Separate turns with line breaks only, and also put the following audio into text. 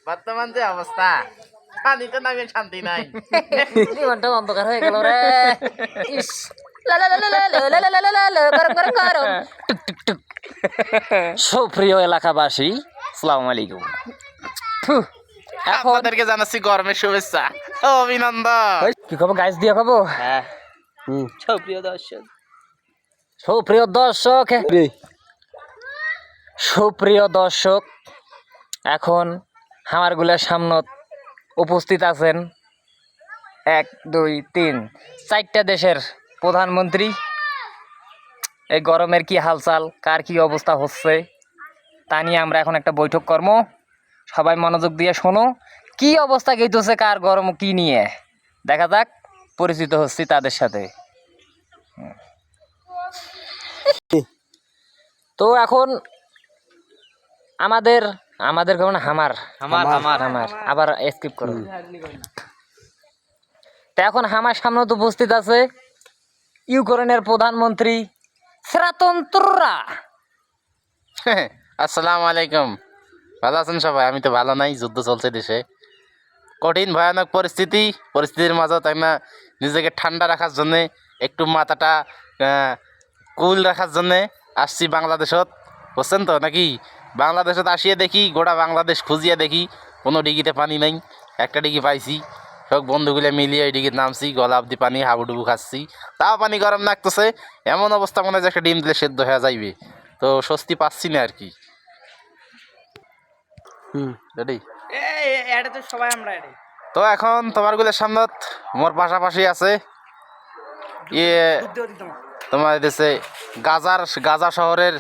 বর্তমান যে অবস্থা পানিতে নামে শান্তি নাই।
জীবনটা অন্ধকার হয়ে গেল রে। ইস লা লা লা লা লা লা লা লা লা লা লা, গরম গরম গরম। টুক টুক টুক। সুপ্রিয় এলাকাবাসী, আসসালামু আলাইকুম। এখন
আপনাদেরকে জানাচ্ছি গরমের শুভেচ্ছা ও অভিনন্দন।
কি খাবো? গাইস দিয়ে খাবো।
হ্যাঁ সুপ্রিয় দর্শক,
সুপ্রিয় দর্শক, সুপ্রিয় দর্শক, এখন হামারগুলার সামনে উপস্থিত আছেন 1 2 3 4টা দেশের প্রধানমন্ত্রী। এই গরমের কি হালচাল, কার কি অবস্থা হচ্ছে তা নিয়ে আমরা এখন একটা বৈঠক করব। সবাই মনোযোগ দিয়ে শোনো, কি অবস্থা গেইতেছে, কার গরম কি নিয়ে দেখা যাক। পরিচিত হচ্ছি তাদের সাথে। তো এখন আমাদের কেমন হামার আবার স্কিপ করো। তো এখন হামার সামনে তো উপস্থিত আছে ইউক্রেনের প্রধানমন্ত্রী স্বতন্ত্ররা।
আসসালামু আলাইকুম। ভালো আছেন সবাই? আমি তো ভালো নাই, যুদ্ধ চলছে দেশে, কঠিন ভয়ানক পরিস্থিতির মাঝে তাই না নিজেকে ঠান্ডা রাখার জন্যে, একটু মাথাটা কুল রাখার জন্যে আসছি বাংলাদেশত। বুঝছেন তো নাকি? বাংলাদেশত আসিয়ে দেখি, গোটা বাংলাদেশ খুঁজিয়ে দেখি, কোনো ডিগিতে পানি নাই। একটা ডিগি পাইছি, সব বন্ধুগুলো মিলিয়ে ওই ডিগিতে নামছি, গলা অব্দি পানি, হাবুডুবু খাচ্ছি, তাও পানি গরম লাগতেছে। এমন অবস্থা মনে হয় যে একটা ডিম দিলে সেদ্ধ হয়ে যাইবে। তো স্বস্তি পাচ্ছি না আর কি। রেডি? তো এখন তোমারগুলোর সামনে মোর পাশাপাশি আছে ইয়ে তোমার দেশে গাজা শহরের